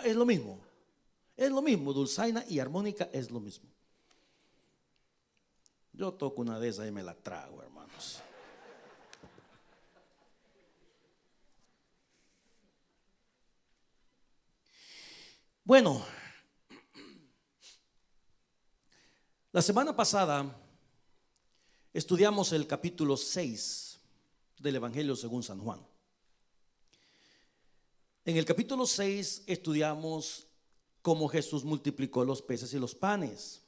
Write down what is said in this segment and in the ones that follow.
Es lo mismo. Es lo mismo, dulzaina y armónica es lo mismo. Yo toco una de esas y me la trago, hermanos. Bueno, la semana pasada estudiamos el capítulo 6 del Evangelio según San Juan. En el capítulo 6 estudiamos cómo Jesús multiplicó los peces y los panes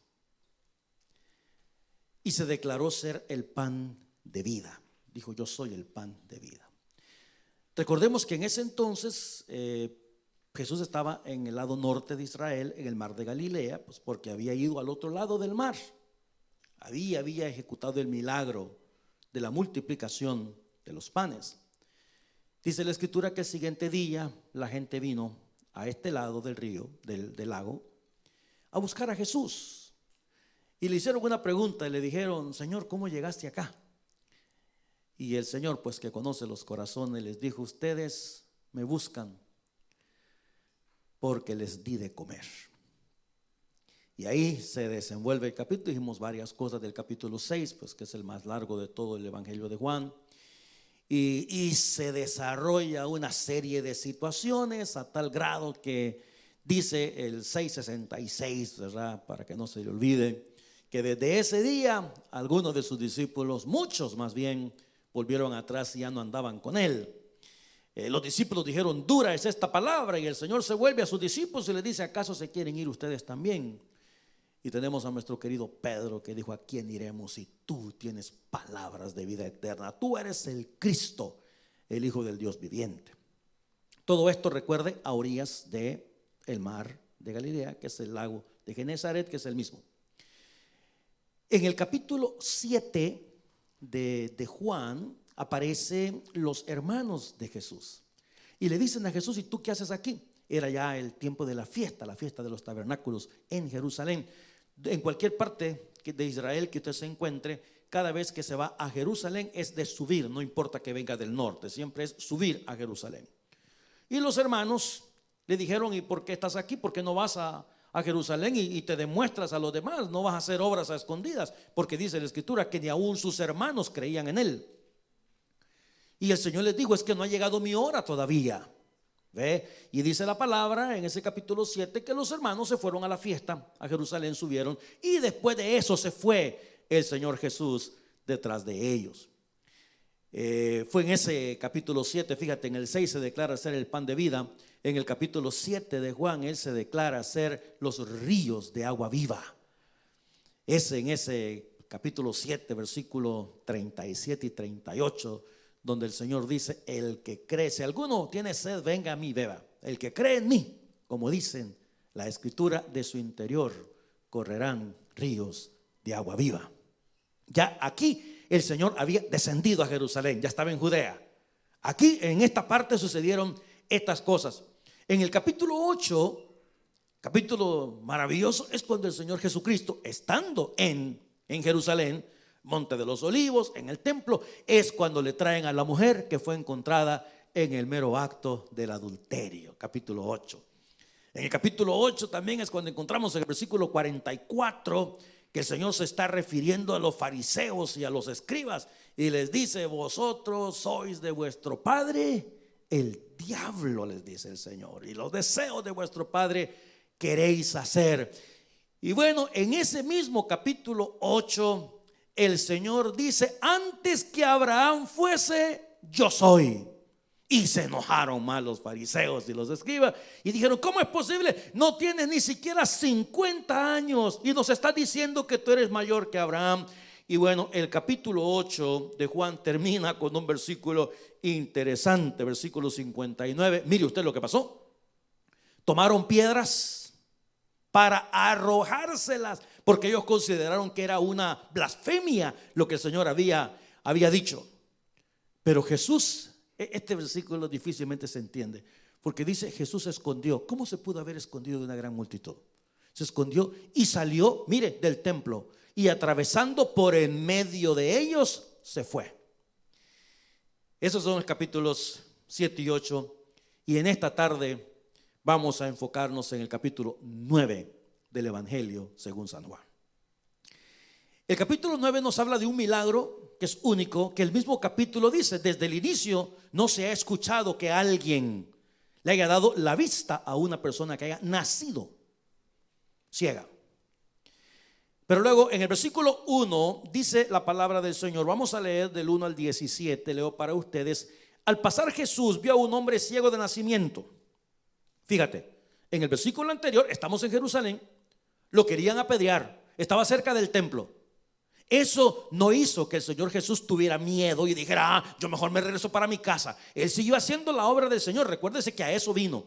y se declaró ser el pan de vida. Dijo: yo soy el pan de vida. Recordemos que en ese entonces Jesús estaba en el lado norte de Israel, en el mar de Galilea, pues porque había ido al otro lado del mar. Había ejecutado el milagro de la multiplicación de los panes. Dice la escritura que el siguiente día la gente vino a este lado del río, del lago, a buscar a Jesús. Y le hicieron una pregunta y le dijeron: Señor, ¿cómo llegaste acá? Y el Señor, pues que conoce los corazones, les dijo: ustedes me buscan porque les di de comer. Y ahí se desenvuelve el capítulo. Dijimos varias cosas del capítulo 6, pues que es el más largo de todo el Evangelio de Juan. Y se desarrolla una serie de situaciones a tal grado que dice el 6:66, ¿verdad? Para que no se le olvide, que desde ese día algunos de sus discípulos, muchos más bien, volvieron atrás y ya no andaban con él. Los discípulos dijeron: dura es esta palabra. Y el Señor se vuelve a sus discípulos y les dice: ¿acaso se quieren ir ustedes también? Y tenemos a nuestro querido Pedro, que dijo: ¿a quién iremos si tú tienes palabras de vida eterna? Tú eres el Cristo, el Hijo del Dios viviente. Todo esto, recuerde, a orillas del mar de Galilea, que es el lago de Genezaret, que es el mismo. En el capítulo 7 de Juan aparecen los hermanos de Jesús y le dicen a Jesús: ¿y tú qué haces aquí? Era ya el tiempo de la fiesta de los tabernáculos en Jerusalén. En cualquier parte de Israel que usted se encuentre, cada vez que se va a Jerusalén es de subir, no importa que venga del norte, siempre es subir a Jerusalén. Y los hermanos le dijeron: ¿y por qué estás aquí? ¿Por qué no vas a Jerusalén y te demuestras a los demás? No vas a hacer obras a escondidas, porque dice la escritura que ni aún sus hermanos creían en él. Y el Señor les dijo: es que no ha llegado mi hora todavía. ¿Ve? Y dice la palabra en ese capítulo 7 que los hermanos se fueron a la fiesta, a Jerusalén subieron, y después de eso se fue el Señor Jesús detrás de ellos. Fue en ese capítulo 7, fíjate, en el 6 se declara ser el pan de vida. En el capítulo 7 de Juan, él se declara ser los ríos de agua viva. Es en ese capítulo 7, versículo 37 y 38, donde el Señor dice: el que cree, si alguno tiene sed, venga a mí, beba. El que cree en mí, como dicen la escritura, de su interior correrán ríos de agua viva. Ya aquí el Señor había descendido a Jerusalén, ya estaba en Judea. Aquí en esta parte sucedieron estas cosas. En el capítulo 8, capítulo maravilloso, es cuando el Señor Jesucristo, estando en Jerusalén, Monte de los Olivos, en el templo, es cuando le traen a la mujer que fue encontrada en el mero acto del adulterio. Capítulo 8. En el capítulo 8 también es cuando encontramos en el versículo 44 que el Señor se está refiriendo a los fariseos y a los escribas y les dice: vosotros sois de vuestro padre el diablo, les dice el Señor, y los deseos de vuestro padre queréis hacer. Y bueno, en ese mismo capítulo 8 el Señor dice: antes que Abraham fuese, yo soy. Y se enojaron más los fariseos y los escribas y dijeron: ¿cómo es posible? No tienes ni siquiera 50 años y nos estás diciendo que tú eres mayor que Abraham. Y bueno, el capítulo 8 de Juan termina con un versículo interesante, versículo 59. Mire usted lo que pasó. Tomaron piedras para arrojárselas, porque ellos consideraron que era una blasfemia lo que el Señor había dicho. Pero Jesús, este versículo difícilmente se entiende, porque dice: Jesús se escondió. ¿Cómo se pudo haber escondido de una gran multitud? Se escondió y salió, mire, del templo, y atravesando por en medio de ellos se fue. Esos son los capítulos 7 y 8. Y en esta tarde Vamos a enfocarnos en el capítulo 9 del Evangelio según San Juan. El capítulo 9 nos habla de un milagro que es único, que el mismo capítulo dice: desde el inicio no se ha escuchado que alguien le haya dado la vista a una persona que haya nacido ciega. Pero luego en el versículo 1 dice la palabra del Señor. Vamos a leer del 1 al 17, leo para ustedes. Al pasar Jesús vio a un hombre ciego de nacimiento. Fíjate, en el versículo anterior estamos en Jerusalén, lo querían apedrear, estaba cerca del templo. Eso no hizo que el Señor Jesús tuviera miedo y dijera: yo mejor me regreso para mi casa. Él siguió haciendo la obra del Señor. Recuérdese que a eso vino.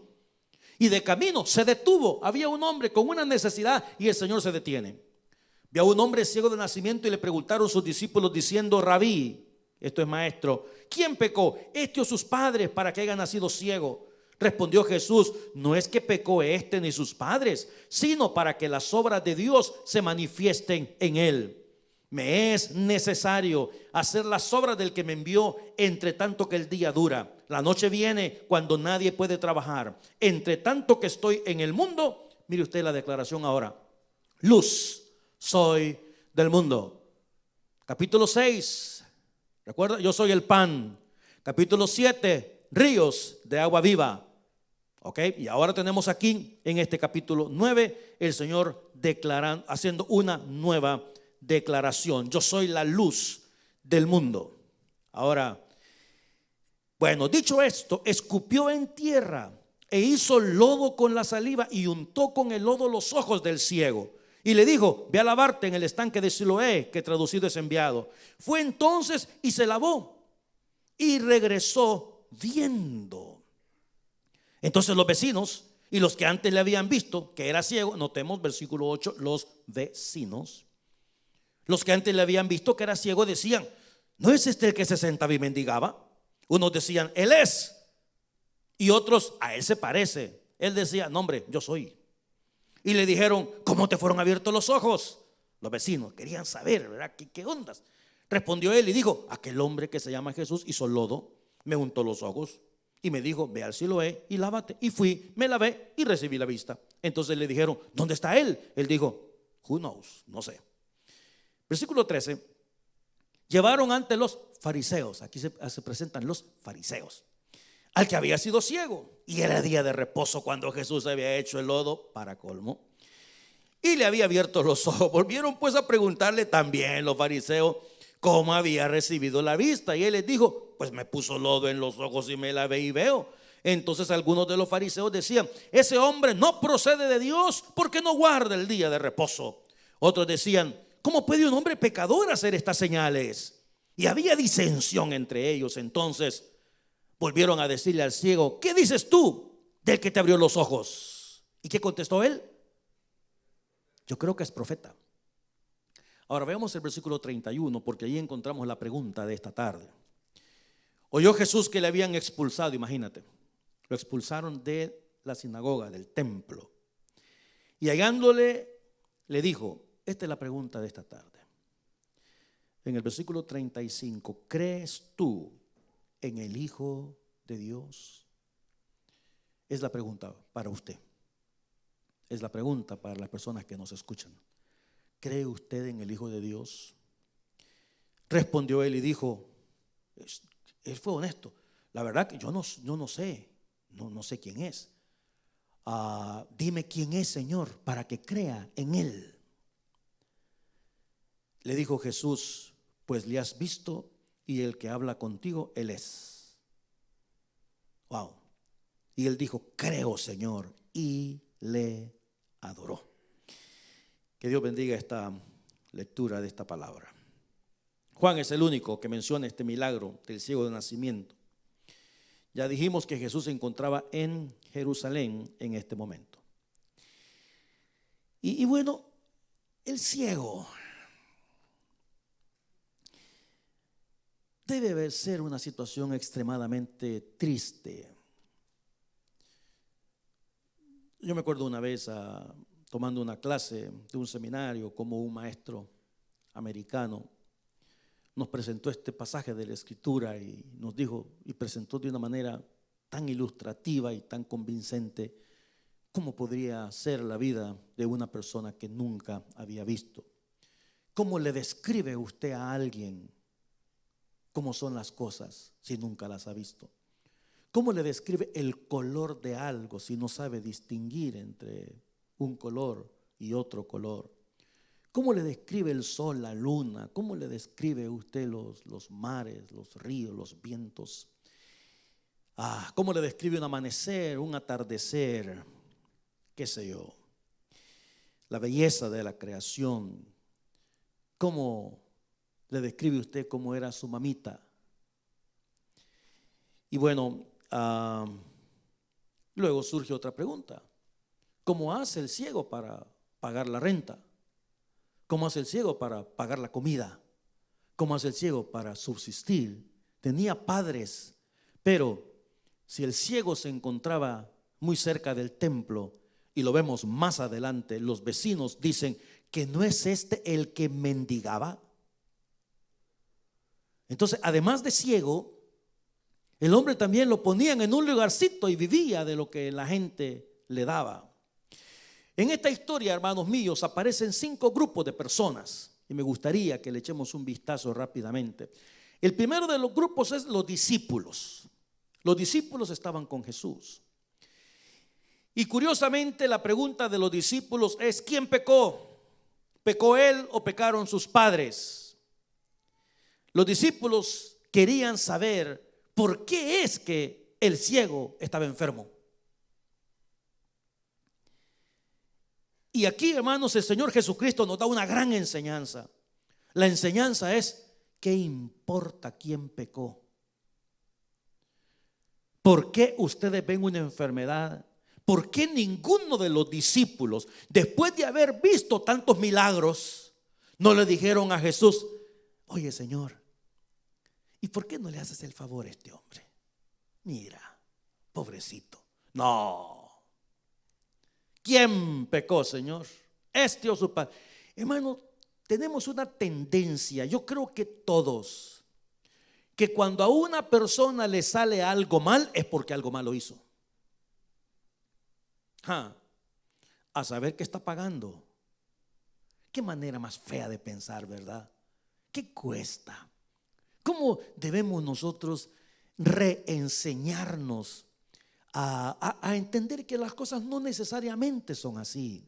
Y de camino se detuvo. Había un hombre con una necesidad y el Señor se detiene. Vio a un hombre ciego de nacimiento y le preguntaron sus discípulos diciendo: Rabí, esto es maestro, ¿quién pecó, este o sus padres, para que haya nacido ciego? Respondió Jesús: no es que pecó este ni sus padres, sino para que las obras de Dios se manifiesten en él. Me es necesario hacer las obras del que me envió, entre tanto que el día dura. La noche viene cuando nadie puede trabajar. Entre tanto que estoy en el mundo, mire usted la declaración ahora: luz soy del mundo. Capítulo 6, recuerda, yo soy el pan. Capítulo 7, ríos de agua viva. Ok, y ahora tenemos aquí en este capítulo 9 el Señor declarando, haciendo una nueva declaración: yo soy la luz del mundo. Ahora, bueno, dicho esto, escupió en tierra e hizo lodo con la saliva y untó con el lodo los ojos del ciego. Y le dijo: ve a lavarte en el estanque de Siloé, que traducido es enviado. Fue entonces y se lavó y regresó viendo. Entonces los vecinos y los que antes le habían visto que era ciego, notemos versículo 8, los vecinos, los que antes le habían visto que era ciego, decían: ¿no es este el que se sentaba y mendigaba? Unos decían: él es. Y otros: a él se parece. Él decía: no, hombre, yo soy. Y le dijeron: ¿cómo te fueron abiertos los ojos? Los vecinos querían saber, ¿verdad? ¿Qué ondas? Respondió él y dijo: aquel hombre que se llama Jesús hizo lodo, me untó los ojos y me dijo: ve al Siloé y lávate. Y fui, me lavé y recibí la vista. Entonces le dijeron: ¿dónde está él? Él dijo: who knows, no sé. Versículo 13. Llevaron ante los fariseos, aquí se presentan los fariseos, al que había sido ciego, y era día de reposo cuando Jesús había hecho el lodo, para colmo, y le había abierto los ojos. Volvieron pues a preguntarle también los fariseos cómo había recibido la vista, y él les dijo: pues me puso lodo en los ojos y me lavé y veo. Entonces algunos de los fariseos decían: ese hombre no procede de Dios, porque no guarda el día de reposo. Otros decían: ¿cómo puede un hombre pecador hacer estas señales? Y había disensión entre ellos. Entonces volvieron a decirle al ciego: ¿qué dices tú del que te abrió los ojos? ¿Y qué contestó él? Yo creo que es profeta. Ahora veamos el versículo 31, porque ahí encontramos la pregunta de esta tarde. Oyó Jesús que le habían expulsado, imagínate, lo expulsaron de la sinagoga, del templo. Y hallándole, le dijo: esta es la pregunta de esta tarde. En el versículo 35, ¿crees tú en el Hijo de Dios? Es la pregunta para usted. Es la pregunta para las personas que nos escuchan. ¿Cree usted en el Hijo de Dios? Respondió él y dijo, él fue honesto: la verdad que yo no sé, no sé quién es. Dime quién es, Señor, para que crea en él. Le dijo Jesús: pues le has visto, y el que habla contigo, él es. Wow. Y él dijo: creo, Señor, y le adoró. Que Dios bendiga esta lectura de esta palabra. Juan es el único que menciona este milagro del ciego de nacimiento. Ya dijimos que Jesús se encontraba en Jerusalén en este momento. Y bueno, el ciego debe ser una situación extremadamente triste. Yo me acuerdo una vez tomando una clase de un seminario, como un maestro americano nos presentó este pasaje de la Escritura y nos dijo y presentó de una manera tan ilustrativa y tan convincente ¿Cómo podría ser la vida de una persona que nunca había visto? ¿Cómo le describe usted a alguien cómo son las cosas si nunca las ha visto? ¿Cómo le describe el color de algo si no sabe distinguir entre un color y otro color? ¿Cómo le describe el sol, la luna? ¿Cómo le describe usted los mares, los ríos, los vientos? ¿Cómo le describe un amanecer, un atardecer? ¿Qué sé yo? La belleza de la creación. ¿Cómo le describe usted cómo era su mamita? Y bueno, luego surge otra pregunta. ¿Cómo hace el ciego para pagar la renta? ¿Cómo hace el ciego para pagar la comida? ¿Cómo hace el ciego para subsistir? Tenía padres, pero si el ciego se encontraba muy cerca del templo, y lo vemos más adelante, los vecinos dicen que no es este el que mendigaba. Entonces, además de ciego, el hombre también lo ponían en un lugarcito y vivía de lo que la gente le daba. En esta historia, hermanos míos, aparecen 5 grupos de personas y me gustaría que le echemos un vistazo rápidamente. El primero de los grupos es los discípulos. Los discípulos estaban con Jesús. Y curiosamente la pregunta de los discípulos es: ¿quién pecó? ¿Pecó él o pecaron sus padres? Los discípulos querían saber por qué es que el ciego estaba enfermo. Y aquí, hermanos, el Señor Jesucristo nos da una gran enseñanza. La enseñanza es: ¿qué importa quién pecó? ¿Por qué ustedes ven una enfermedad? ¿Por qué ninguno de los discípulos, después de haber visto tantos milagros, no le dijeron a Jesús: oye, Señor, ¿y por qué no le haces el favor a este hombre? Mira, pobrecito. No. ¿Quién pecó, Señor? ¿Este o su padre? Hermano, tenemos una tendencia, yo creo que todos, que cuando a una persona le sale algo mal es porque algo malo hizo. A saber qué está pagando. Qué manera más fea de pensar, ¿verdad? ¿Qué cuesta? ¿Cómo debemos nosotros reenseñarnos a entender que las cosas no necesariamente son así?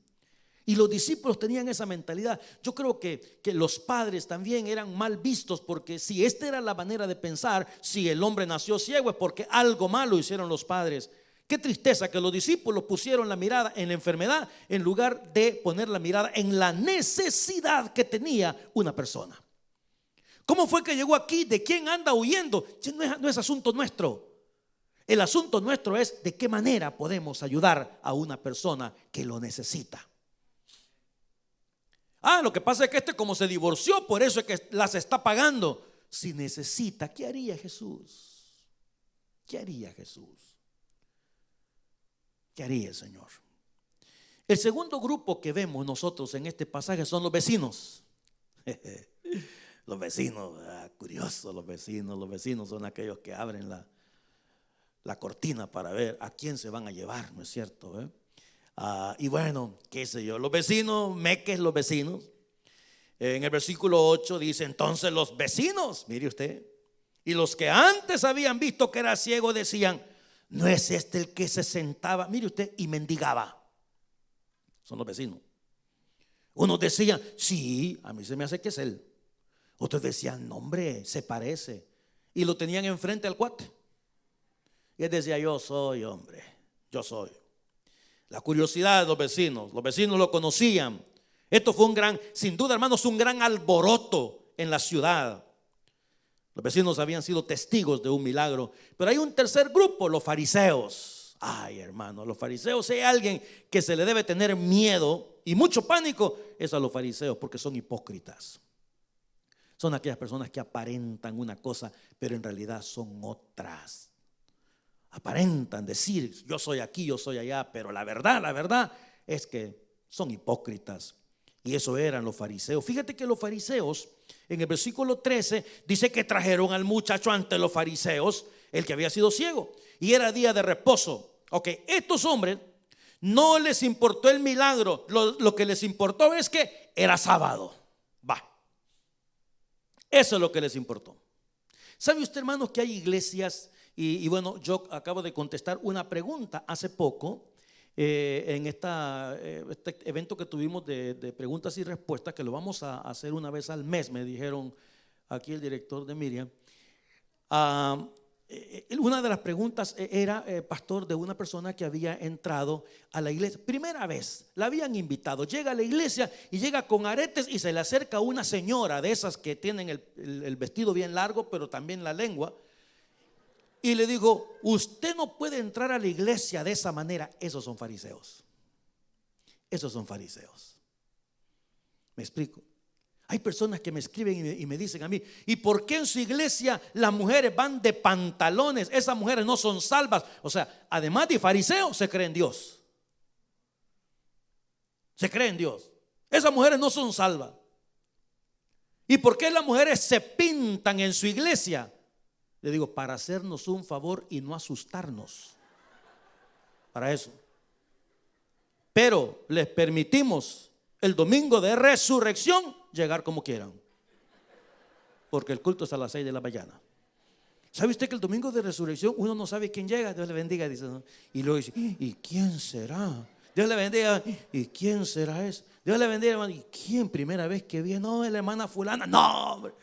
Y los discípulos tenían esa mentalidad. Yo creo que los padres también eran mal vistos, porque si esta era la manera de pensar, si el hombre nació ciego es porque algo malo hicieron los padres. Qué tristeza que los discípulos pusieron la mirada en la enfermedad en lugar de poner la mirada en la necesidad que tenía una persona. ¿Cómo fue que llegó aquí? ¿De quién anda huyendo? No es asunto nuestro. El asunto nuestro es de qué manera podemos ayudar a una persona que lo necesita. Lo que pasa es que como se divorció, por eso es que las está pagando. Si necesita, ¿qué haría Jesús? ¿Qué haría Jesús? ¿Qué haría el Señor? El segundo grupo que vemos nosotros en este pasaje son los vecinos. Los vecinos, curiosos los vecinos. Los vecinos son aquellos que abren la cortina para ver a quién se van a llevar, ¿no es cierto? Y bueno, qué sé yo, los vecinos, meques los vecinos. En el versículo 8 dice: entonces los vecinos, mire usted, y los que antes habían visto que era ciego decían: ¿no es este el que se sentaba, mire usted, y mendigaba? Son los vecinos. Unos decían: sí, a mí se me hace que es él. Otros decían: no, hombre, se parece. Y lo tenían enfrente al cuate. Y él decía: yo soy, hombre, yo soy. La curiosidad de los vecinos lo conocían. Esto fue sin duda, hermanos, un gran alboroto en la ciudad. Los vecinos habían sido testigos de un milagro. Pero hay un tercer grupo, los fariseos. Ay, hermano, los fariseos, si hay alguien que se le debe tener miedo y mucho pánico, es a los fariseos, porque son hipócritas. Son aquellas personas que aparentan una cosa, pero en realidad son otras. Aparentan decir: yo soy aquí, yo soy allá, pero la verdad es que son hipócritas. Y eso eran los fariseos. Fíjate que los fariseos, en el versículo 13, dice que trajeron al muchacho ante los fariseos, el que había sido ciego, y era día de reposo. Ok, estos hombres No les importó el milagro. Lo que les importó es que era sábado. Va. Eso es lo que les importó. ¿Sabe usted, hermanos, que hay iglesias? Y bueno, yo acabo de contestar una pregunta hace poco en este evento que tuvimos de preguntas y respuestas, que lo vamos a hacer una vez al mes, me dijeron aquí el director de Miriam. Una de las preguntas era, pastor, de una persona que había entrado a la iglesia. Primera vez, la habían invitado. Llega a la iglesia y llega con aretes y se le acerca una señora de esas que tienen el vestido bien largo, pero también la lengua. Y le digo, usted no puede entrar a la iglesia de esa manera. Esos son fariseos. Esos son fariseos. ¿Me explico? Hay personas que me escriben y me dicen a mí, ¿y por qué en su iglesia las mujeres van de pantalones? Esas mujeres no son salvas. O sea, además de fariseos, se creen Dios. Se creen Dios. Esas mujeres no son salvas. ¿Y por qué las mujeres se pintan en su iglesia? Le digo, para hacernos un favor y no asustarnos. Para eso. Pero les permitimos el domingo de resurrección llegar como quieran, porque el culto es a las 6 de la mañana. ¿Sabe usted que el domingo de resurrección uno no sabe quién llega? Dios le bendiga, dice, ¿no? Y luego dice, ¿y quién será? Dios le bendiga. ¿Y quién será ese? Dios le bendiga, hermano. ¿Y quién? Primera vez que viene. No, es la hermana fulana. No, hombre.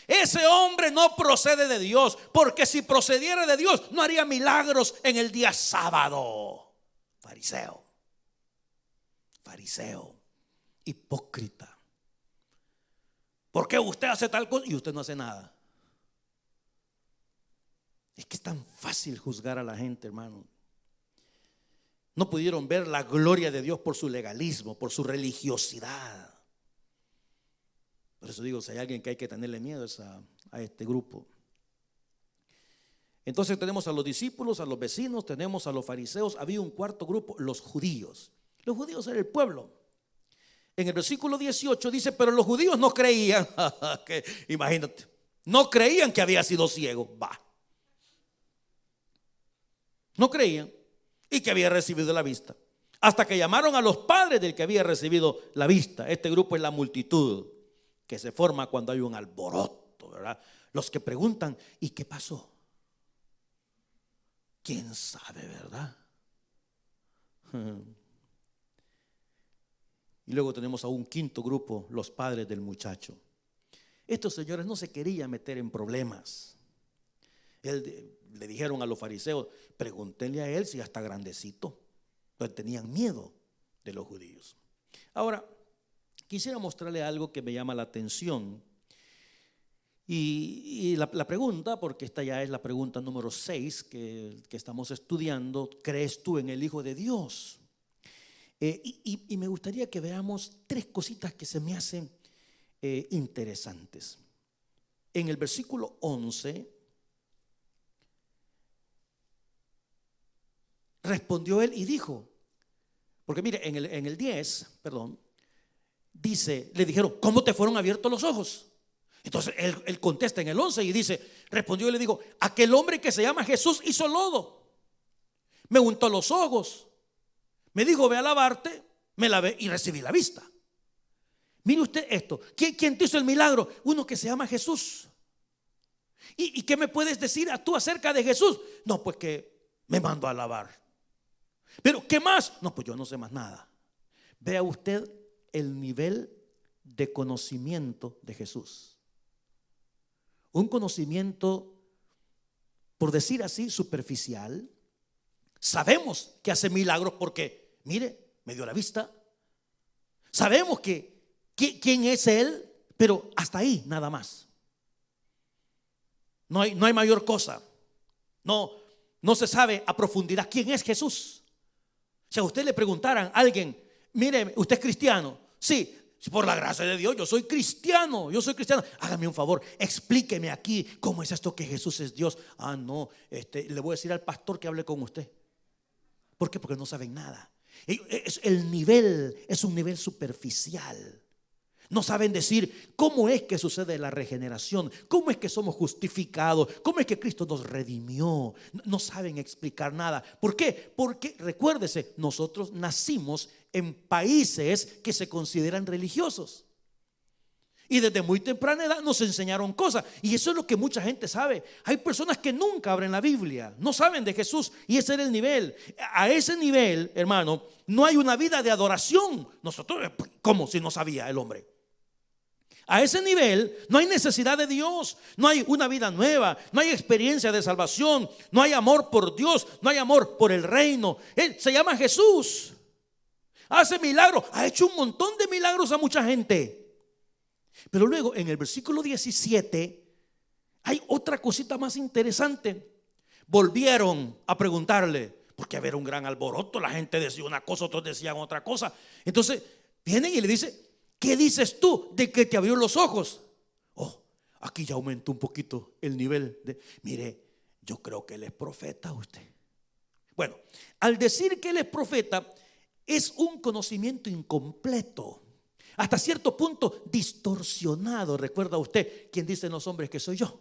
Ese hombre no procede de Dios, porque si procediera de Dios no haría milagros en el día sábado. Fariseo. Fariseo, hipócrita. ¿Por qué usted hace tal cosa y usted no hace nada? Es que es tan fácil juzgar a la gente, hermano. No pudieron ver la gloria de Dios por su legalismo, por su religiosidad. Por eso digo, si hay alguien que hay que tenerle miedo es a este grupo. Entonces tenemos a los discípulos, a los vecinos, tenemos a los fariseos. Había un cuarto grupo, los judíos. Los judíos eran el pueblo. En el versículo 18 dice, pero los judíos no creían. Que, imagínate, no creían que había sido ciego. Va. No creían y que había recibido la vista. Hasta que llamaron a los padres del que había recibido la vista. Este grupo es la multitud que se forma cuando hay un alboroto, ¿verdad? Los que preguntan, ¿y qué pasó? ¿Quién sabe, verdad? Y luego tenemos a un quinto grupo, los padres del muchacho. Estos señores no se querían meter en problemas. Le dijeron a los fariseos, pregúntenle a él si ya está grandecito. Entonces tenían miedo de los judíos. Ahora, quisiera mostrarle algo que me llama la atención. Y la pregunta, porque esta ya es la pregunta número 6 que estamos estudiando, ¿crees tú en el Hijo de Dios? Y me gustaría que veamos 3 cositas que se me hacen interesantes. En el versículo 11, respondió él y dijo, porque mire, en el 10, perdón, dice, le dijeron, ¿cómo te fueron abiertos los ojos? Entonces él contesta en el 11 y dice, respondió y le dijo, aquel hombre que se llama Jesús hizo lodo, me untó los ojos, me dijo, ve a lavarte, me lavé y recibí la vista. Mire usted esto, ¿quién te hizo el milagro? Uno que se llama Jesús. ¿Y qué me puedes decir tú acerca de Jesús? No, pues que me mandó a lavar. Pero ¿qué más? No, pues yo no sé más nada. Vea usted el nivel de conocimiento de Jesús. Un conocimiento, por decir así, superficial. Sabemos que hace milagros porque, mire, me dio la vista. Sabemos quién es Él, pero hasta ahí nada más. No hay mayor cosa. No se sabe a profundidad quién es Jesús. Si a usted le preguntaran a alguien, mire, ¿usted es cristiano? Sí, por la gracia de Dios, yo soy cristiano. Hágame un favor, explíqueme aquí cómo es esto que Jesús es Dios. No, le voy a decir al pastor que hable con usted. ¿Por qué? Porque no saben nada. El nivel es un nivel superficial. No saben decir cómo es que sucede la regeneración, cómo es que somos justificados, cómo es que Cristo nos redimió. No saben explicar nada. ¿Por qué? Porque recuérdese, nosotros nacimos en países que se consideran religiosos. Y desde muy temprana edad nos enseñaron cosas. Y eso es lo que mucha gente sabe. Hay personas que nunca abren la Biblia, no saben de Jesús. Y ese era el nivel. A ese nivel, hermano, no hay una vida de adoración. Nosotros, ¿cómo si no sabía el hombre? A ese nivel no hay necesidad de Dios. No hay una vida nueva. No hay experiencia de salvación. No hay amor por Dios. No hay amor por el reino. Él se llama Jesús. Hace milagros. Ha hecho un montón de milagros a mucha gente. Pero luego en el versículo 17 hay otra cosita más interesante. Volvieron a preguntarle, porque había un gran alboroto, la gente decía una cosa, otros decían otra cosa. Entonces vienen y le dicen, ¿qué dices tú de que te abrió los ojos? Oh, aquí ya aumentó un poquito el nivel de, mire, yo creo que él es profeta usted. Bueno, al decir que él es profeta es un conocimiento incompleto. Hasta cierto punto distorsionado. ¿Recuerda usted quién dicen los hombres que soy yo?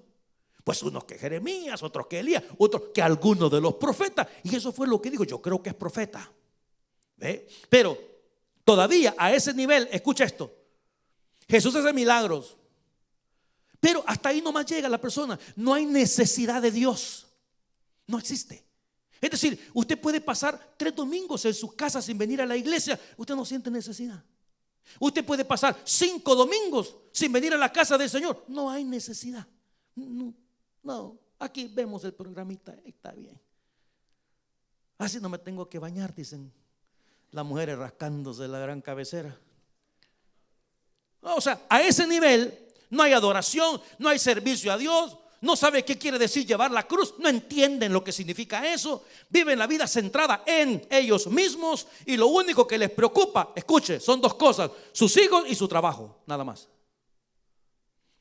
Pues unos que Jeremías, otros que Elías, otros que algunos de los profetas. Y eso fue lo que dijo, yo creo que es profeta. ¿Ve? Pero todavía a ese nivel, escucha esto, Jesús hace milagros, pero hasta ahí nomás llega la persona. No hay necesidad de Dios. No existe. Es decir, usted puede pasar 3 domingos en su casa sin venir a la iglesia. Usted no siente necesidad. Usted puede pasar 5 domingos sin venir a la casa del Señor. No hay necesidad. No, aquí vemos el programita, está bien. Así no me tengo que bañar, dicen las mujeres rascándose la gran cabecera. O sea, a ese nivel no hay adoración, no hay servicio a Dios. No sabe qué quiere decir llevar la cruz, no entienden lo que significa eso. Viven la vida centrada en ellos mismos y lo único que les preocupa, escuche, son 2 cosas: sus hijos y su trabajo, nada más.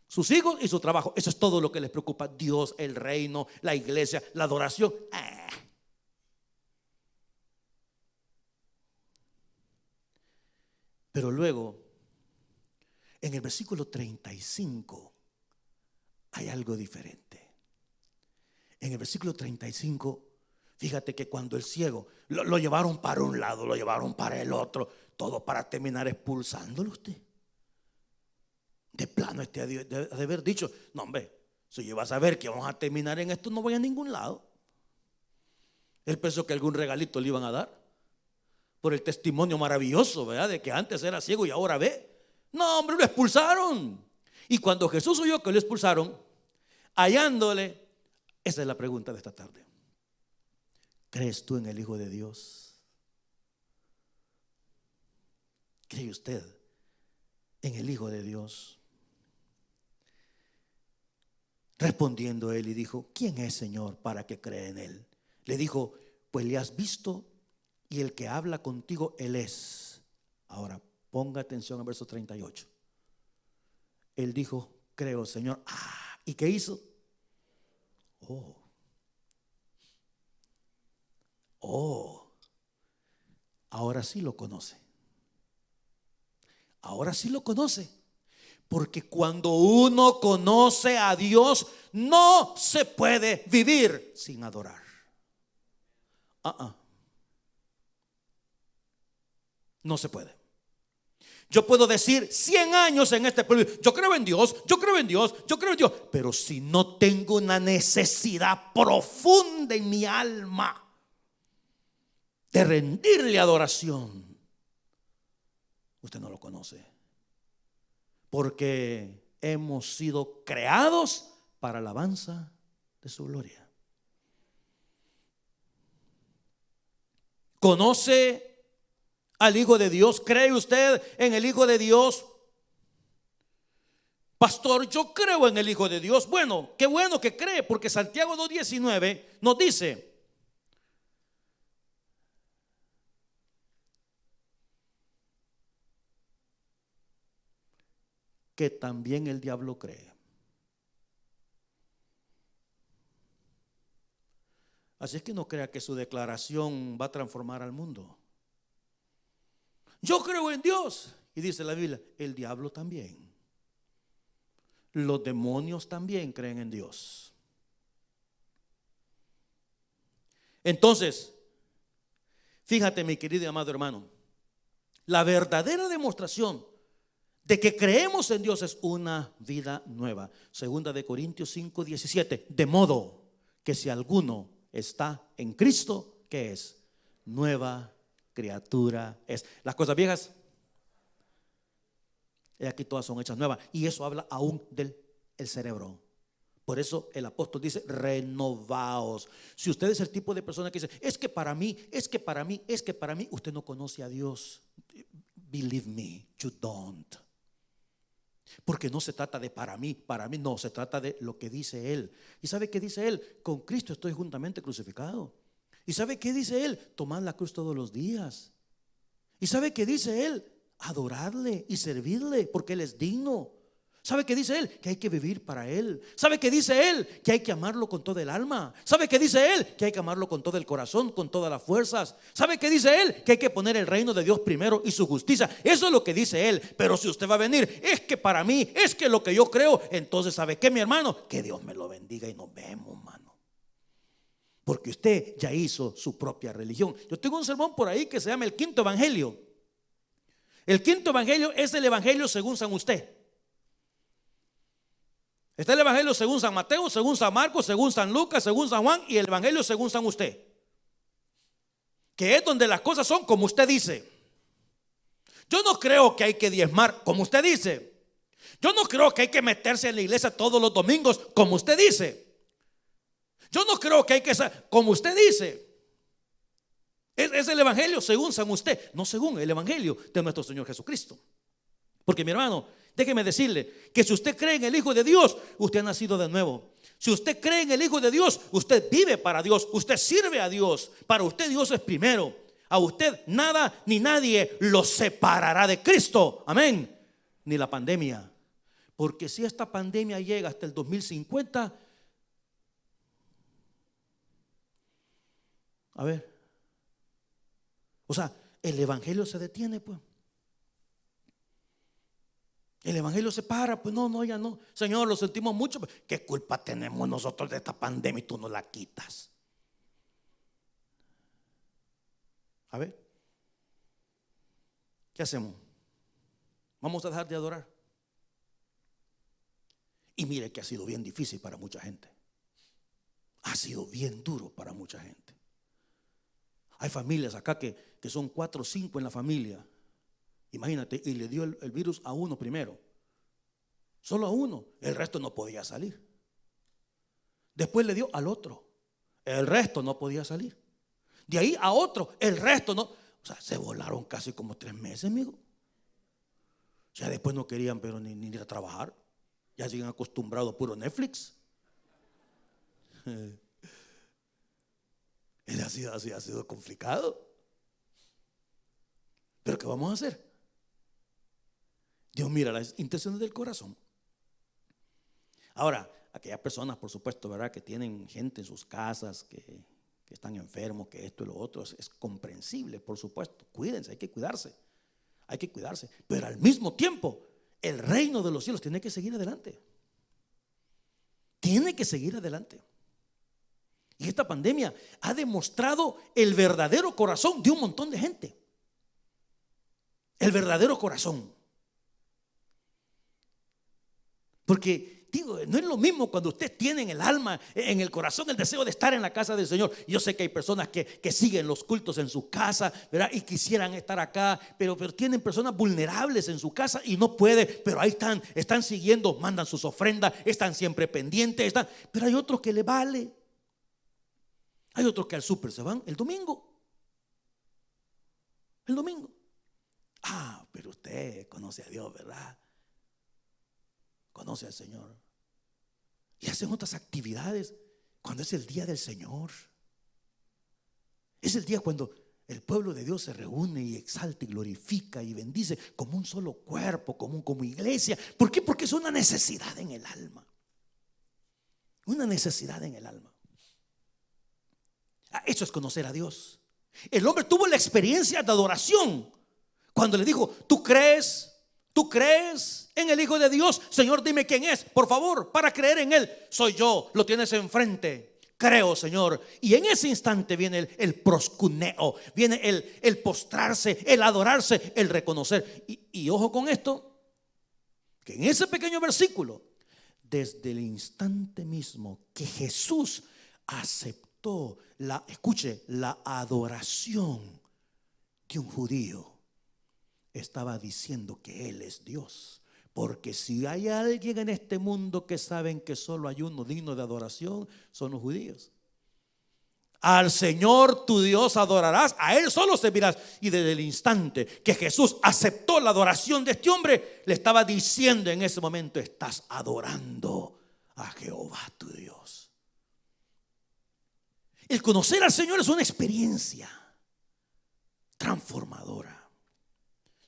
Sus hijos y su trabajo, eso es todo lo que les preocupa. Dios, el reino, la iglesia, la adoración. Pero luego, en el versículo 35 hay algo diferente. En el versículo 35, fíjate que cuando el ciego lo llevaron para un lado, lo llevaron para el otro, todo para terminar expulsándolo usted. De plano este ha de haber dicho, no hombre, si yo iba a saber que vamos a terminar en esto, no voy a ningún lado. Él pensó que algún regalito le iban a dar por el testimonio maravilloso, ¿verdad? De que antes era ciego y ahora ve. No hombre, lo expulsaron. Y cuando Jesús oyó que lo expulsaron, hallándole, esa es la pregunta de esta tarde: ¿crees tú en el Hijo de Dios? ¿Cree usted en el Hijo de Dios? Respondiendo él y dijo, ¿quién es, Señor, para que crea en él? Le dijo, pues le has visto y el que habla contigo, él es. Ahora ponga atención al verso 38. Él dijo, creo, Señor. ¿Y qué hizo? Ahora sí lo conoce. Ahora sí lo conoce. Porque cuando uno conoce a Dios, no se puede vivir sin adorar. No se puede. Yo puedo decir 100 años en este pueblo, yo creo en Dios, yo creo en Dios, yo creo en Dios. Pero si no tengo una necesidad profunda en mi alma de rendirle adoración, usted no lo conoce. Porque hemos sido creados para alabanza de su gloria. ¿Conoce al Hijo de Dios? ¿Cree usted en el Hijo de Dios? Pastor, yo creo en el Hijo de Dios. Bueno, qué bueno que cree, porque Santiago 2:19 nos dice: que también el diablo cree. Así es que no crea que su declaración va a transformar al mundo. Yo creo en Dios. Y dice la Biblia, el diablo también. Los demonios también creen en Dios. Entonces, fíjate, mi querido y amado hermano, la verdadera demostración de que creemos en Dios es una vida nueva. Segunda de Corintios 5:17. De modo que si alguno está en Cristo, ¿qué es? Nueva criatura es. Las cosas viejas, aquí todas son hechas nuevas. Y eso habla aún del cerebro. Por eso el apóstol dice, renovaos. Si usted es el tipo de persona que dice, es que para mí, usted no conoce a Dios. Believe me, you don't. Porque no se trata de para mí no, se trata de lo que dice Él. ¿Y sabe qué dice Él? Con Cristo estoy juntamente crucificado. ¿Y sabe qué dice Él? Tomad la cruz todos los días. ¿Y sabe qué dice Él? Adorarle y servirle, porque Él es digno. ¿Sabe qué dice Él? Que hay que vivir para Él. ¿Sabe qué dice Él? Que hay que amarlo con todo el alma. ¿Sabe qué dice Él? Que hay que amarlo con todo el corazón, con todas las fuerzas. ¿Sabe qué dice Él? Que hay que poner el reino de Dios primero y su justicia. Eso es lo que dice Él. Pero si usted va a venir, es que para mí, es que lo que yo creo, entonces ¿sabe qué, mi hermano? Que Dios me lo bendiga y nos vemos, hermano. Porque usted ya hizo su propia religión. Yo tengo un sermón por ahí que se llama el quinto evangelio. El quinto evangelio es el evangelio según San usted. Está el evangelio según San Mateo, según San Marcos, según San Lucas, según San Juan, y el evangelio según San usted, que es donde las cosas son como usted dice. Yo no creo que hay que diezmar como usted dice. Yo no creo que hay que meterse en la iglesia todos los domingos como usted dice. Yo no creo que hay que como usted dice. Es el evangelio según San usted, no según el evangelio de nuestro Señor Jesucristo. Porque mi hermano, déjeme decirle que si usted cree en el Hijo de Dios, usted ha nacido de nuevo. Si usted cree en el Hijo de Dios, usted vive para Dios, usted sirve a Dios. Para usted Dios es primero. A usted nada ni nadie lo separará de Cristo. Amén. Ni la pandemia. Porque si esta pandemia llega hasta el 2050, a ver, o sea, el evangelio se detiene, pues. El evangelio se para, pues no, ya no. Señor, lo sentimos mucho. ¿Qué culpa tenemos nosotros de esta pandemia y tú nos la quitas? A ver, ¿qué hacemos? ¿Vamos a dejar de adorar? Y mire que ha sido bien difícil para mucha gente. Ha sido bien duro para mucha gente. Hay familias acá que son 4 o 5 en la familia. Imagínate, y le dio el virus a uno primero. Solo a uno. El resto no podía salir. Después le dio al otro. El resto no podía salir. De ahí a otro. El resto no. O sea, se volaron casi como 3 meses, amigo. Ya después no querían, pero ni ir a trabajar. Ya siguen acostumbrados a puro Netflix. Ha sido complicado. Pero ¿qué vamos a hacer? Dios mira las intenciones del corazón. Ahora, aquellas personas, por supuesto, ¿verdad?, que tienen gente en sus casas, que están enfermos, que esto y lo otro, es comprensible, por supuesto. Cuídense, hay que cuidarse. Hay que cuidarse. Pero al mismo tiempo, el reino de los cielos tiene que seguir adelante. Tiene que seguir adelante. Y esta pandemia ha demostrado el verdadero corazón de un montón de gente. El verdadero corazón. Porque digo, no es lo mismo cuando usted tiene en el alma, en el corazón, el deseo de estar en la casa del Señor. Yo sé que hay personas que siguen los cultos en su casa, ¿verdad?, y quisieran estar acá, pero tienen personas vulnerables en su casa y no puede, pero ahí están siguiendo, mandan sus ofrendas, están siempre pendientes, pero hay otros que le vale. Hay otros que al súper se van el domingo. El domingo. Pero usted conoce a Dios, ¿verdad? Conoce al Señor. Y hacen otras actividades cuando es el día del Señor. Es el día cuando el pueblo de Dios se reúne y exalta y glorifica y bendice como un solo cuerpo, como iglesia. ¿Por qué? Porque es una necesidad en el alma. Una necesidad en el alma. Eso es conocer a Dios. El hombre tuvo la experiencia de adoración Cuando le dijo, ¿tú crees? ¿Tú crees en el Hijo de Dios? Señor, dime quién es, por favor, para creer en Él. Soy yo, lo tienes enfrente. Creo, Señor. Y en ese instante viene el proscuneo, viene el postrarse, el adorarse, el reconocer. Y ojo con esto, que en ese pequeño versículo, desde el instante mismo que Jesús aceptó la adoración de un judío, estaba diciendo que Él es Dios. Porque si hay alguien en este mundo que saben que solo hay uno digno de adoración, son los judíos. Al Señor tu Dios adorarás, a Él solo servirás. Y desde el instante que Jesús aceptó la adoración de este hombre, le estaba diciendo en ese momento: estás adorando a Jehová tu Dios. El conocer al Señor es una experiencia transformadora.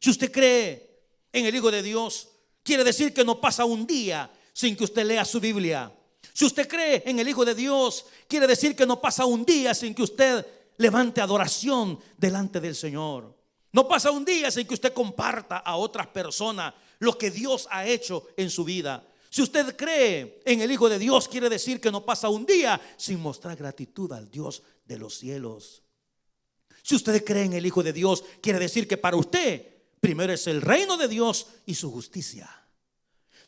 Si usted cree en el Hijo de Dios, quiere decir que no pasa un día sin que usted lea su Biblia. Si usted cree en el Hijo de Dios, quiere decir que no pasa un día sin que usted levante adoración delante del Señor. No pasa un día sin que usted comparta a otras personas lo que Dios ha hecho en su vida. Si usted cree en el Hijo de Dios, quiere decir que no pasa un día sin mostrar gratitud al Dios de los cielos. Si usted cree en el Hijo de Dios, quiere decir que para usted primero es el reino de Dios y su justicia.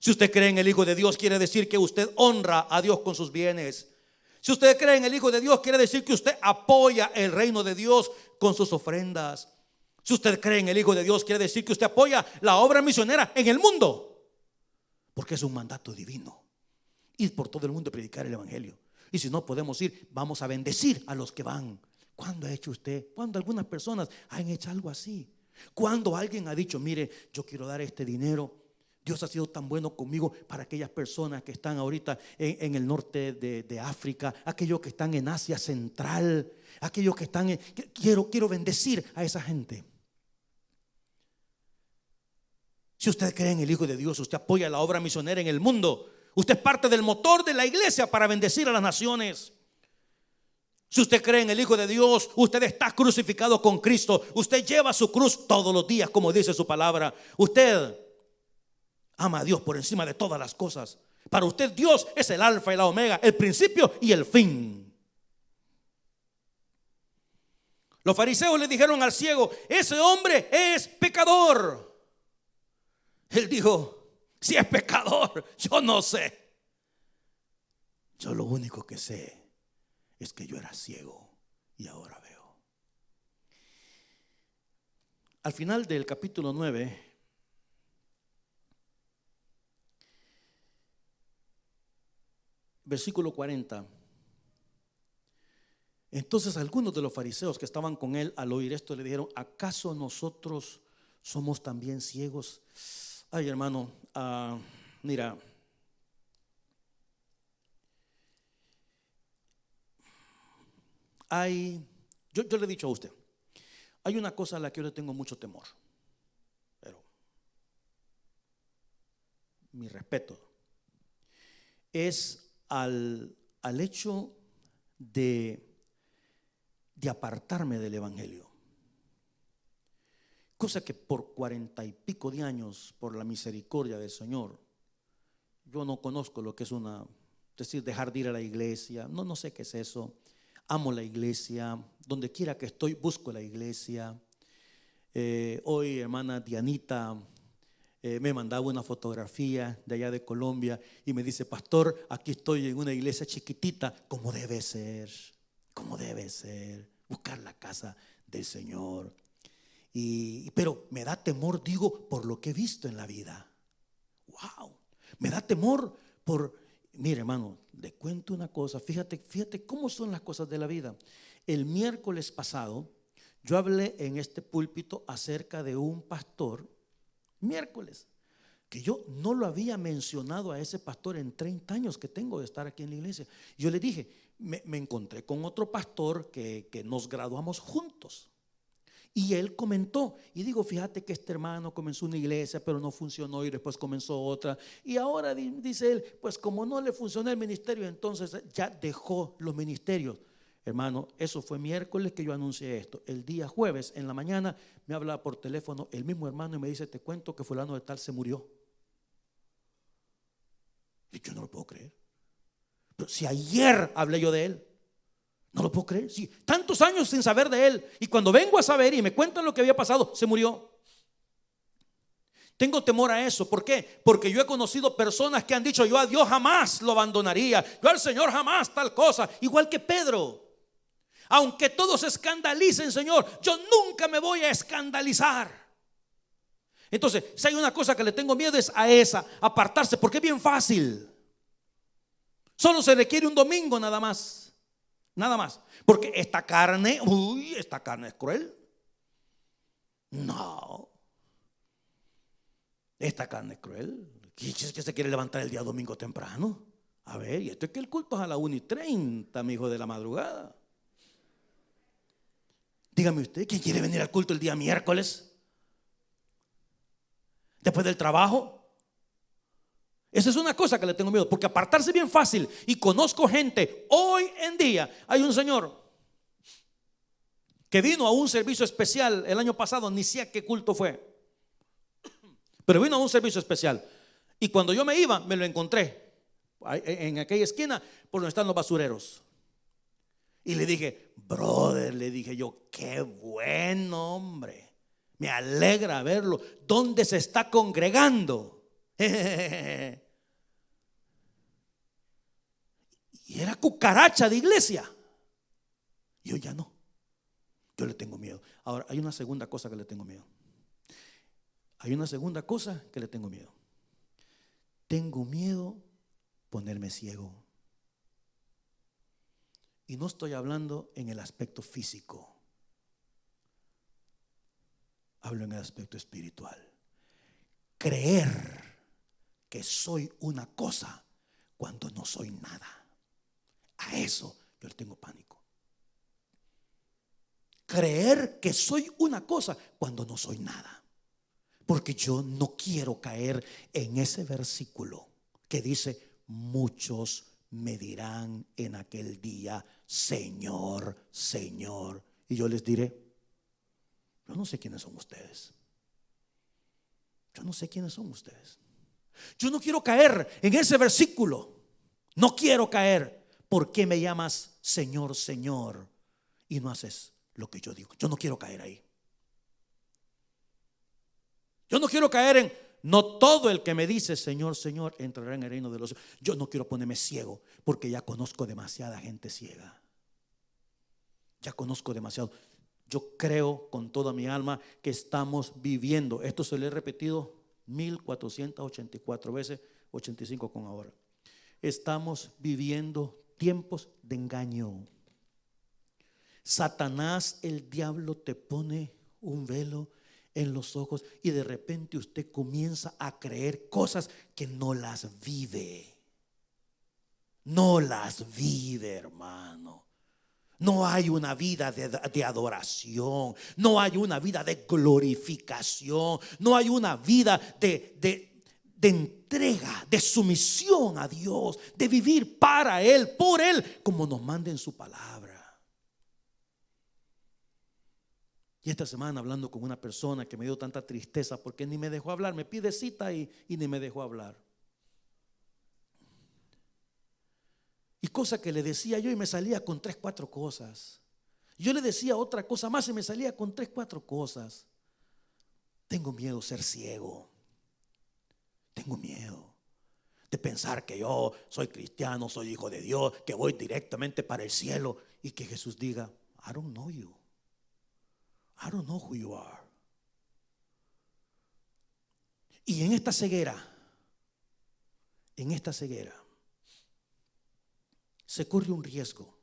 Si usted cree en el Hijo de Dios, quiere decir que usted honra a Dios con sus bienes. Si usted cree en el Hijo de Dios, quiere decir que usted apoya el reino de Dios con sus ofrendas. Si usted cree en el Hijo de Dios, quiere decir que usted apoya la obra misionera en el mundo, porque es un mandato divino: ir por todo el mundo a predicar el evangelio. Y si no podemos ir, vamos a bendecir a los que van. ¿Cuándo ha hecho usted? ¿Cuándo algunas personas han hecho algo así? Cuando alguien ha dicho: mire, yo quiero dar este dinero, Dios ha sido tan bueno conmigo, para aquellas personas que están ahorita en el norte de África, aquellos que están en Asia Central, aquellos que están quiero bendecir a esa gente. Si usted cree en el Hijo de Dios, usted apoya la obra misionera en el mundo. Usted es parte del motor de la iglesia para bendecir a las naciones. Si usted cree en el Hijo de Dios, usted está crucificado con Cristo. Usted lleva su cruz todos los días, como dice su palabra. Usted ama a Dios por encima de todas las cosas. Para usted Dios es el alfa y la omega, el principio y el fin. Los fariseos le dijeron al ciego: ese hombre es pecador. Él dijo: si es pecador, yo no sé. Yo lo único que sé es que yo era ciego y ahora veo. Al final del capítulo 9, versículo 40. Entonces algunos de los fariseos que estaban con él, al oír esto, le dijeron: ¿acaso nosotros somos también ciegos? Ay, hermano, mira, yo le he dicho a usted, hay una cosa a la que yo le tengo mucho temor, pero mi respeto es al hecho de apartarme del evangelio. Cosa que por 40 y pico de años, por la misericordia del Señor, yo no conozco lo que es dejar de ir a la iglesia. No sé qué es eso. Amo la iglesia, donde quiera que estoy busco la iglesia. Hoy hermana Dianita me mandaba una fotografía de allá de Colombia y me dice: pastor, aquí estoy en una iglesia chiquitita, como debe ser, buscar la casa del Señor. Pero me da temor, digo, por lo que he visto en la vida. Wow, me da temor mire, hermano, le cuento una cosa. Fíjate cómo son las cosas de la vida. El miércoles pasado yo hablé en este púlpito acerca de un pastor, miércoles, que yo no lo había mencionado a ese pastor en 30 años que tengo de estar aquí en la iglesia. Yo le dije, me encontré con otro pastor que nos graduamos juntos. Y él comentó, y digo, fíjate que este hermano comenzó una iglesia, pero no funcionó, y después comenzó otra. Y ahora dice él, pues como no le funcionó el ministerio, entonces ya dejó los ministerios. Hermano, eso fue miércoles que yo anuncié esto. El día jueves en la mañana me habla por teléfono el mismo hermano y me dice: te cuento que fulano de tal se murió. Y yo no lo puedo creer. Pero si ayer hablé yo de él, no lo puedo creer. Sí, tantos años sin saber de él, y cuando vengo a saber y me cuentan lo que había pasado, se murió. Tengo temor a eso. ¿Por qué? Porque yo he conocido personas que han dicho: yo a Dios jamás lo abandonaría, yo al Señor jamás tal cosa. Igual que Pedro. Aunque todos se escandalicen, Señor, yo nunca me voy a escandalizar. Entonces, si hay una cosa que le tengo miedo es a esa, apartarse, porque es bien fácil. Solo se requiere un domingo nada más. Nada más. Porque esta carne, esta carne es cruel. No. Esta carne es cruel. ¿Qué es que se quiere levantar el día domingo temprano? A ver, y esto es que el culto es a la 1:30, mi hijo, de la madrugada. Dígame usted, ¿quién quiere venir al culto el día miércoles? Después del trabajo. Esa es una cosa que le tengo miedo, porque apartarse es bien fácil. Y conozco gente, hoy en día hay un señor que vino a un servicio especial el año pasado, ni sé a qué culto fue, pero vino a un servicio especial. Y cuando yo me iba, me lo encontré en aquella esquina por donde están los basureros. Y le dije: brother, le dije yo, qué buen hombre, me alegra verlo. ¿Dónde se está congregando? Y era cucaracha de iglesia. Yo ya no. Yo le tengo miedo. Ahora, hay una segunda cosa que le tengo miedo. Hay una segunda cosa que le tengo miedo. Tengo miedo ponerme ciego. Y no estoy hablando en el aspecto físico. Hablo en el aspecto espiritual. Creer que soy una cosa cuando no soy nada. A eso yo le tengo pánico. Creer que soy una cosa cuando no soy nada. Porque yo no quiero caer en ese versículo que dice: muchos me dirán en aquel día: Señor, Señor. Y yo les diré: yo no sé quiénes son ustedes. Yo no sé quiénes son ustedes. Yo no quiero caer en ese versículo. No quiero caer. ¿Por qué me llamas Señor, Señor y no haces lo que yo digo? Yo no quiero caer ahí. Yo no quiero caer en: no todo el que me dice Señor, Señor entrará en el reino de los cielos. Yo no quiero ponerme ciego, porque ya conozco demasiada gente ciega. Ya conozco demasiado. Yo creo con toda mi alma que estamos viviendo, esto se lo he repetido 1484 veces, 85 con ahora. Estamos viviendo tiempos de engaño. Satanás, el diablo, te pone un velo en los ojos y de repente usted comienza a creer cosas que no las vive. No las vive, hermano. No hay una vida de adoración. No hay una vida de glorificación. No hay una vida de entrega, de sumisión a Dios, de vivir para Él, por Él, como nos manda en su palabra. Y esta semana, hablando con una persona que me dio tanta tristeza porque ni me dejó hablar, me pide cita y ni me dejó hablar. Y cosa que le decía yo y me salía con 3, 4 cosas. Yo le decía otra cosa más y me salía con 3, 4 cosas. Tengo miedo de ser ciego. Tengo miedo de pensar que yo soy cristiano, soy hijo de Dios, que voy directamente para el cielo y que Jesús diga: I don't know you. I don't know who you are. Y en esta ceguera, se corre un riesgo.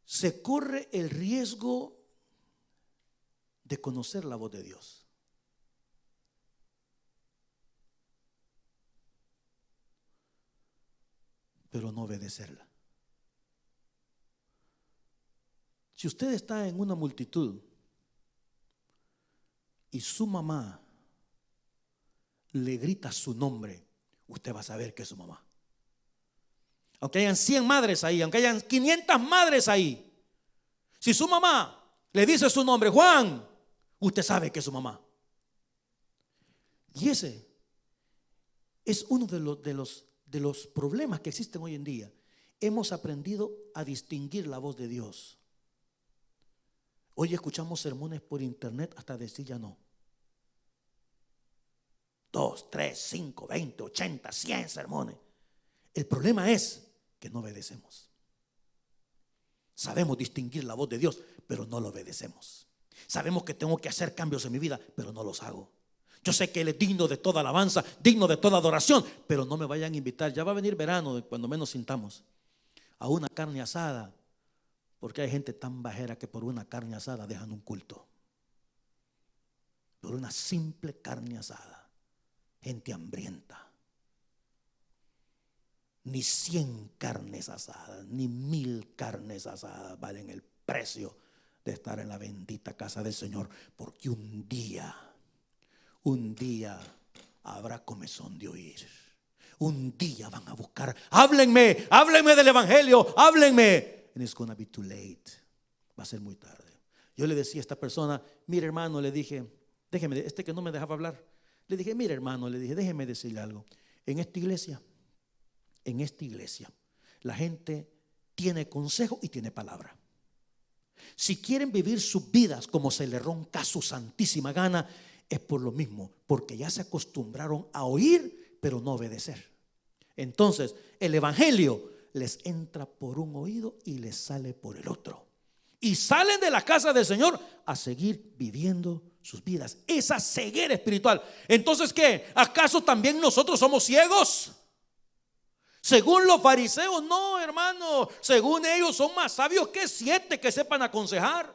Se corre el riesgo de conocer la voz de Dios. Pero no obedecerla. Si usted está en una multitud y su mamá le grita su nombre, usted va a saber que es su mamá. Aunque hayan 100 madres ahí, aunque hayan 500 madres ahí, si su mamá le dice su nombre, Juan, usted sabe que es su mamá. Y ese es uno de los problemas que existen hoy en día. Hemos aprendido a distinguir la voz de Dios. Hoy escuchamos sermones por internet hasta decir ya no. 2, 3, 5, 20, 80, 100 sermones. El problema es que no obedecemos. Sabemos distinguir la voz de Dios, pero no lo obedecemos. Sabemos que tengo que hacer cambios en mi vida, pero no los hago. Yo sé que Él es digno de toda alabanza, digno de toda adoración, pero no me vayan a invitar. Ya va a venir verano, cuando menos sintamos, a una carne asada, porque hay gente tan bajera que por una carne asada dejan un culto. Por una simple carne asada. Gente hambrienta. Ni 100 carnes asadas, ni 1000 carnes asadas valen el precio de estar en la bendita casa del Señor, porque un día habrá comezón de oír. Un día van a buscar, háblenme del evangelio, háblenme. And it's gonna be too late. Va a ser muy tarde. Yo le decía a esta persona, mire hermano, le dije, déjeme, que no me dejaba hablar. Le dije, mire hermano, le dije, déjeme decirle algo. En esta iglesia, la gente tiene consejo y tiene palabra. Si quieren vivir sus vidas como se le ronca su santísima gana, es por lo mismo, porque ya se acostumbraron a oír, pero no obedecer. Entonces, el evangelio les entra por un oído y les sale por el otro. Y salen de la casa del Señor a seguir viviendo sus vidas. Esa ceguera espiritual. Entonces, ¿qué? ¿Acaso también nosotros somos ciegos? Según los fariseos, no, hermano. Según ellos son más sabios que 7 que sepan aconsejar.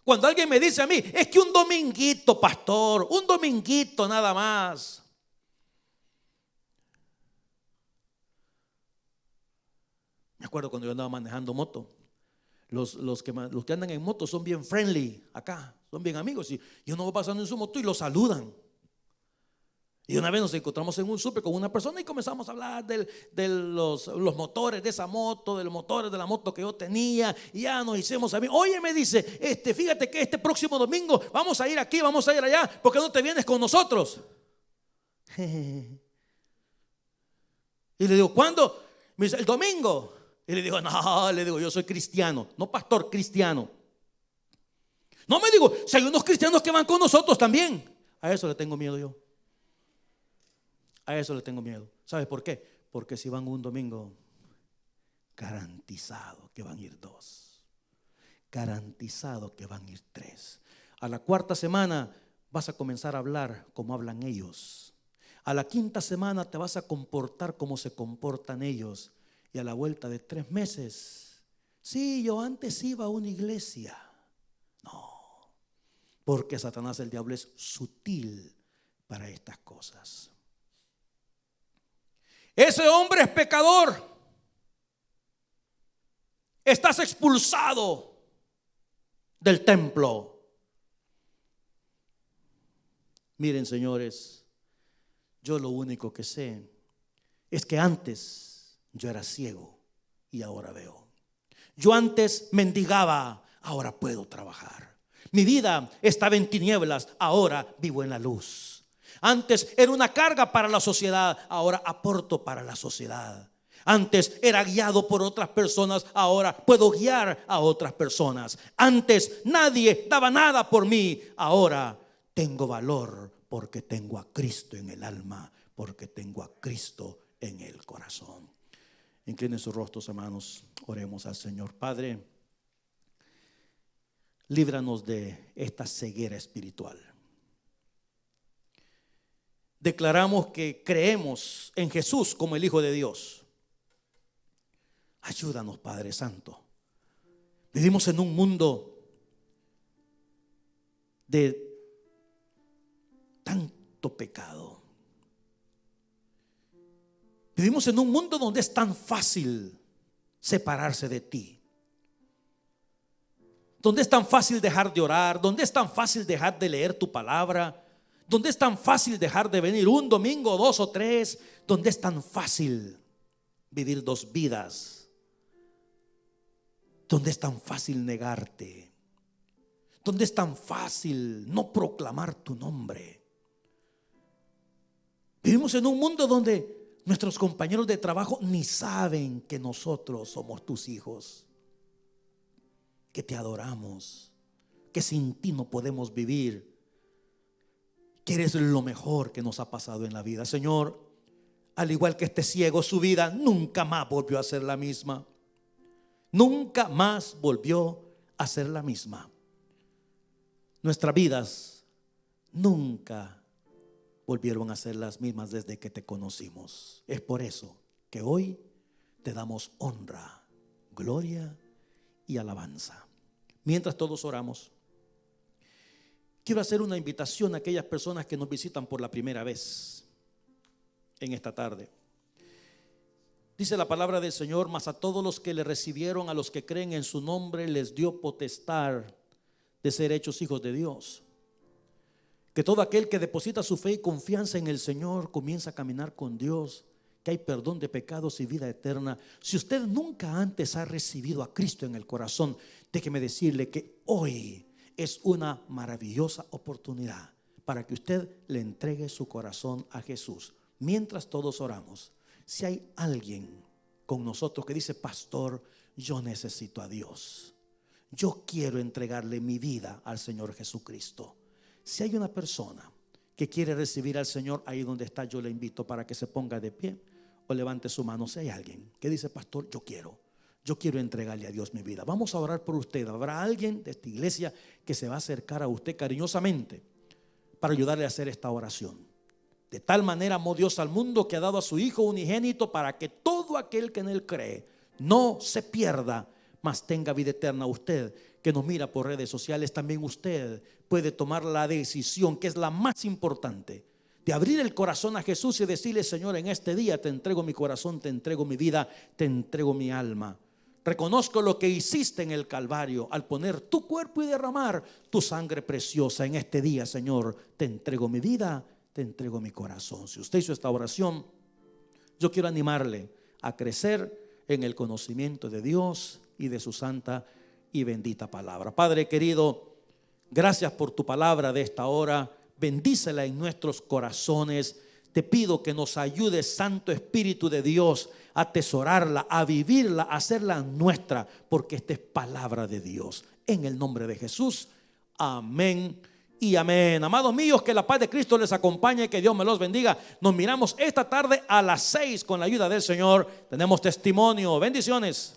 Cuando alguien me dice a mí, es que un dominguito, pastor, un dominguito nada más. Me acuerdo cuando yo andaba manejando moto. Los que andan en moto son bien friendly acá, son bien amigos. Y yo no voy pasando en su moto y los saludan. Y una vez nos encontramos en un súper con una persona y comenzamos a hablar de los motores de esa moto, de los motores de la moto que yo tenía. Y ya nos hicimos amigos. Oye, me dice, fíjate que este próximo domingo vamos a ir aquí, vamos a ir allá. ¿Por qué no te vienes con nosotros? Y le digo, ¿cuándo? Me dice, el domingo. Y le digo, no, le digo, yo soy cristiano, no pastor, cristiano. No, me digo, si hay unos cristianos que van con nosotros también. A eso le tengo miedo yo. A eso le tengo miedo. ¿Sabes por qué? Porque si van un domingo, garantizado que van a ir 2. Garantizado que van a ir 3. A la 4ª semana vas a comenzar a hablar como hablan ellos. A la 5ª semana te vas a comportar como se comportan ellos. Y a la vuelta de 3 meses, sí, yo antes iba a una iglesia. No, porque Satanás, el diablo, es sutil para estas cosas. Ese hombre es pecador. Estás expulsado del templo. Miren, señores, yo lo único que sé es que antes yo era ciego y ahora veo. Yo antes mendigaba, ahora puedo trabajar. Mi vida estaba en tinieblas, ahora vivo en la luz. Antes era una carga para la sociedad, ahora aporto para la sociedad. Antes era guiado por otras personas, ahora puedo guiar a otras personas. Antes nadie daba nada por mí, ahora tengo valor porque tengo a Cristo en el alma, porque tengo a Cristo en el corazón. Inclinen sus rostros, hermanos, oremos al Señor. Padre, líbranos de esta ceguera espiritual. Declaramos que creemos en Jesús como el Hijo de Dios. Ayúdanos, Padre Santo. Vivimos en un mundo de tanto pecado. Vivimos en un mundo donde es tan fácil separarse de ti, donde es tan fácil dejar de orar, donde es tan fácil dejar de leer tu palabra, donde es tan fácil dejar de venir un domingo, 2 o 3, donde es tan fácil vivir dos vidas, donde es tan fácil negarte, donde es tan fácil no proclamar tu nombre. Vivimos en un mundo donde nuestros compañeros de trabajo ni saben que nosotros somos tus hijos, que te adoramos, que sin ti no podemos vivir, que eres lo mejor que nos ha pasado en la vida. Señor, al igual que este ciego, su vida nunca más volvió a ser la misma. Nunca más volvió a ser la misma. Nuestras vidas nunca volvieron a ser las mismas desde que te conocimos. Es por eso que hoy te damos honra, gloria y alabanza. Mientras todos oramos, quiero hacer una invitación a aquellas personas que nos visitan por la primera vez en esta tarde. Dice la palabra del Señor: mas a todos los que le recibieron, a los que creen en su nombre, les dio potestad de ser hechos hijos de Dios. Que todo aquel que deposita su fe y confianza en el Señor comienza a caminar con Dios, que hay perdón de pecados y vida eterna. Si usted nunca antes ha recibido a Cristo en el corazón, déjeme decirle que hoy es una maravillosa oportunidad para que usted le entregue su corazón a Jesús. Mientras todos oramos, si hay alguien con nosotros que dice: pastor, yo necesito a Dios, yo quiero entregarle mi vida al Señor Jesucristo. Si hay una persona que quiere recibir al Señor, ahí donde está, yo le invito para que se ponga de pie o levante su mano. Si hay alguien que dice: pastor, yo quiero entregarle a Dios mi vida, vamos a orar por usted. Habrá alguien de esta iglesia que se va a acercar a usted cariñosamente para ayudarle a hacer esta oración. De tal manera amó Dios al mundo que ha dado a su Hijo unigénito, para que todo aquel que en él cree no se pierda, mas tenga vida eterna. Usted que nos mira por redes sociales, también usted puede tomar la decisión, que es la más importante, de abrir el corazón a Jesús y decirle: Señor, en este día te entrego mi corazón, te entrego mi vida, te entrego mi alma. Reconozco lo que hiciste en el Calvario al poner tu cuerpo y derramar tu sangre preciosa. En este día, Señor, te entrego mi vida, te entrego mi corazón. Si usted hizo esta oración, yo quiero animarle a crecer en el conocimiento de Dios y de su santa y bendita palabra. Padre querido, gracias por tu palabra de esta hora. Bendícela en nuestros corazones. Te pido que nos ayudes, Santo Espíritu de Dios, a atesorarla, a vivirla, a hacerla nuestra, porque esta es palabra de Dios. En el nombre de Jesús, amén y amén. Amados míos, que la paz de Cristo les acompañe, que Dios me los bendiga. Nos miramos esta tarde a las 6 con la ayuda del Señor. Tenemos testimonio. Bendiciones.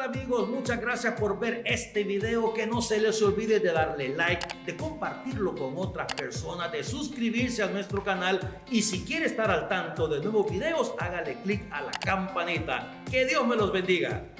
Amigos, muchas gracias por ver este video. Que no se les olvide de darle like, de compartirlo con otras personas, de suscribirse a nuestro canal, y si quiere estar al tanto de nuevos videos, hágale clic a la campanita. Que Dios me los bendiga.